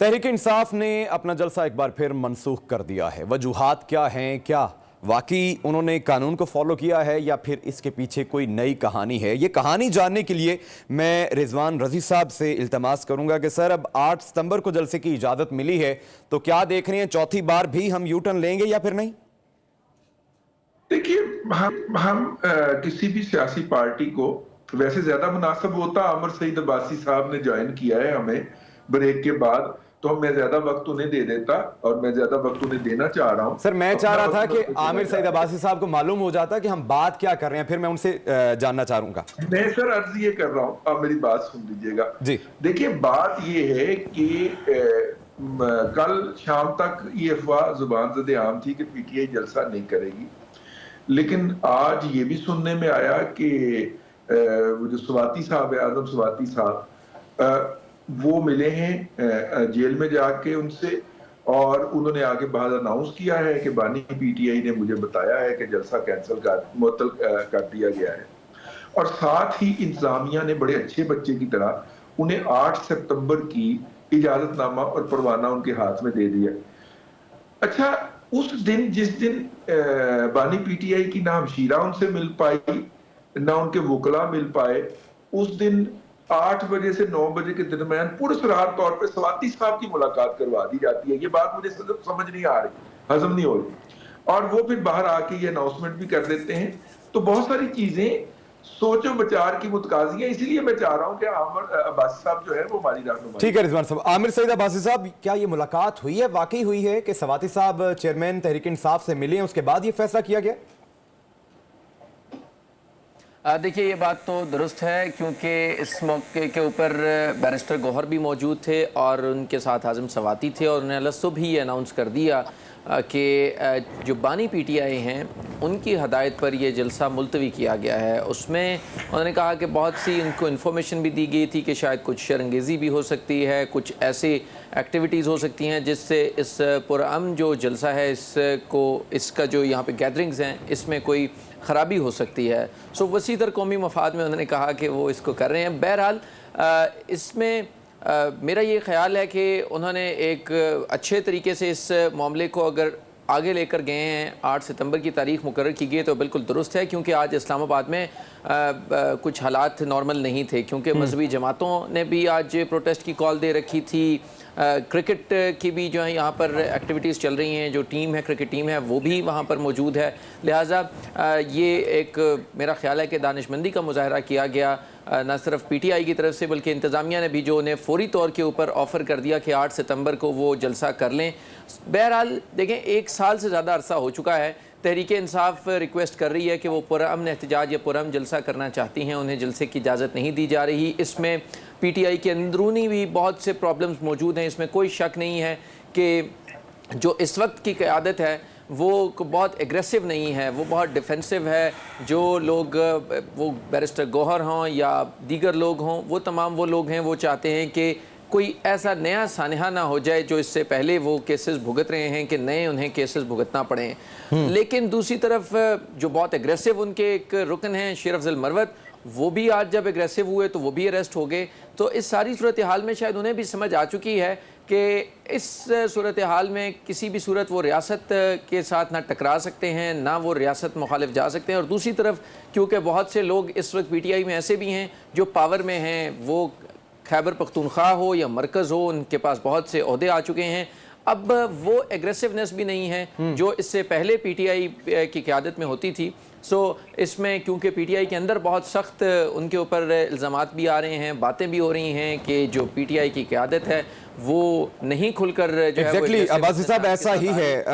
तहरीक इंसाफ ने अपना जलसा एक बार फिर मनसूख कर दिया है। वजूहात क्या हैं? क्या वाकई उन्होंने कानून को फॉलो किया है या फिर इसके पीछे कोई नई कहानी है? ये कहानी जानने के लिए मैं रिजवान रजी साहब से इल्तमास करूंगा कि सर, अब 8 सितंबर को जलसे की इजाज़त मिली है, तो क्या देख रहे हैं, चौथी बार भी हम यू टर्न लेंगे या फिर नहीं? देखिए, हम किसी भी सियासी पार्टी को वैसे ज्यादा मुनासिब होता आमिर सईद अब्बासी साहब ने ज्वाइन किया है हमें ब्रेक के बाद, तो मैं ज्यादा वक्त उन्हें दे देता और मैं ज्यादा वक्त उन्हें देना चाह रहा हूं। सर, मैं चाह रहा था कि आमिर सईद अब्बासी साहब को मालूम हो जाता कि हम बात क्या कर रहे हैं, फिर मैं उनसे जानना चाहूंगा। मैं सर अर्ज ये कर रहा हूं, आप मेरी बात सुन लीजिएगा जी। देखिए, बात ये है कि कल शाम तक ये अफवाह जुबान ज़दे आम थी कि पीटीआई जलसा नहीं करेगी, लेकिन आज ये भी सुनने में आया कि जो स्वाति साहब है, आजम स्वाति साहब, वो मिले हैं जेल में जाके उनसे, और उन्होंने आगे बाद अनाउंस किया है कि बानी पीटीआई ने मुझे बताया है कि जलसा मुअत्तल कर दिया गया है। और साथ ही इंतजामिया ने बड़े अच्छे बच्चे की तरह उन्हें 8 सितंबर की इजाजतनामा और परवाना उनके हाथ में दे दिया। अच्छा, उस दिन जिस दिन बानी पीटीआई की ना हमशीरा उनसे मिल पाई, ना उनके वकला मिल पाए, उस दिन 8 बजे से 9 बजे के दरमियान पुरसरार तौर पे स्वाति साहब की मुलाकात करवा दी जाती है। ये बात मुझे समझ नहीं आ रही, हजम नहीं हो रही, और वो फिर बाहर आके ये अनाउंसमेंट भी कर देते हैं। तो बहुत सारी चीजें सोचो विचार की मुतकाजी है, इसीलिए मैं चाह रहा हूं कि आमिर अब्बासी साहब जो है वो हमारी रहनुमाई। ठीक है रिजवान साहब। आमिर सईद अब्बासी साहब, क्या ये मुलाकात हुई है, वाकई हुई है कि स्वाति साहब चेयरमैन तहरीक इंसाफ से मिले हैं, उसके बाद ये फैसला किया गया? देखिए, ये बात तो दुरुस्त है, क्योंकि इस मौके के ऊपर बैरिस्टर गौहर भी मौजूद थे और उनके साथ आज़म स्वाति थे, और उन्होंने अलसो भी ये अनाउंस कर दिया कि जो बानी पीटीआई हैं उनकी हदायत पर यह जलसा मुलतवी किया गया है। उसमें उन्होंने कहा कि बहुत सी उनको इन्फॉर्मेशन भी दी गई थी कि शायद कुछ शर्ंगेज़ी भी हो सकती है, कुछ ऐसी एक्टिविटीज़ हो सकती हैं जिससे इस पुरअमन जो जलसा है इसका जो यहाँ पे गैदरिंग्स हैं इसमें कोई ख़राबी हो सकती है। सो वसी तर कौमी मफाद में उन्होंने कहा कि वो इसको कर रहे हैं। बहरहाल इसमें मेरा ये ख़्याल है कि उन्होंने एक अच्छे तरीके से इस मामले को अगर आगे लेकर गए हैं, 8 सितंबर की तारीख मुकर्रर की गई तो बिल्कुल दुरुस्त है, क्योंकि आज इस्लामाबाद में कुछ हालात नॉर्मल नहीं थे, क्योंकि मजहबी जमातों ने भी आज प्रोटेस्ट की कॉल दे रखी थी। क्रिकेट की भी जो है यहाँ पर एक्टिविटीज़ चल रही हैं, जो टीम है, क्रिकेट टीम है, वो भी वहाँ पर मौजूद है। लिहाजा ये एक मेरा ख्याल है कि दानिशमंदी का मुजाहरा किया गया, न सिर्फ पीटीआई की तरफ से बल्कि इंतज़ामिया ने भी, जो उन्हें फौरी तौर के ऊपर ऑफ़र कर दिया कि 8 सितंबर को वो जलसा कर लें। बहरहाल देखें, 1 साल से ज़्यादा अरसा हो चुका है, तहरीक इंसाफ रिक्वेस्ट कर रही है कि वो पुरअमन एहतजाज या पुरअमन जलसा करना चाहती हैं, उन्हें जलसे की इजाज़त नहीं दी जा रही। इसमें पीटीआई के अंदरूनी भी बहुत से प्रॉब्लम्स मौजूद हैं, इसमें कोई शक नहीं है कि जो इस वक्त की क़यादत है वो बहुत एग्रेसिव नहीं है, वो बहुत डिफेंसिव है। जो लोग, वो बैरिस्टर गौहर हों या दीगर लोग हों, वो तमाम वो लोग हैं, वो चाहते हैं कि कोई ऐसा नया सानहा ना हो जाए जो इससे पहले वो केसेस भुगत रहे हैं कि नए उन्हें केसेस भुगतना पड़े। लेकिन दूसरी तरफ जो बहुत एग्रेसिव उनके एक रुकन हैं शेर अफजल मरवत, वो भी आज जब एग्रेसिव हुए तो वो भी अरेस्ट हो गए। तो इस सारी सूरत हाल में शायद उन्हें भी समझ आ चुकी है कि इस सूरत हाल में किसी भी सूरत वो रियासत के साथ ना टकरा सकते हैं, ना वो रियासत मुखालिफ जा सकते हैं। और दूसरी तरफ क्योंकि बहुत से लोग इस वक्त पीटीआई में ऐसे भी हैं जो पावर में हैं, वो खैबर पख्तूनख्वा हो या मरकज़ हो, उनके पास बहुत से ओहदे आ चुके हैं। अब वो एग्रेसिवनेस भी नहीं है जो इससे पहले पीटीआई की क़यादत में होती थी। सो इसमें क्योंकि पीटीआई के अंदर बहुत सख्त उनके ऊपर इल्ज़ामात भी आ रहे हैं, बातें भी हो रही हैं कि जो पीटीआई की क़यादत है वो नहीं खुलकर जो है अब्बासी साहब, ऐसा ही है।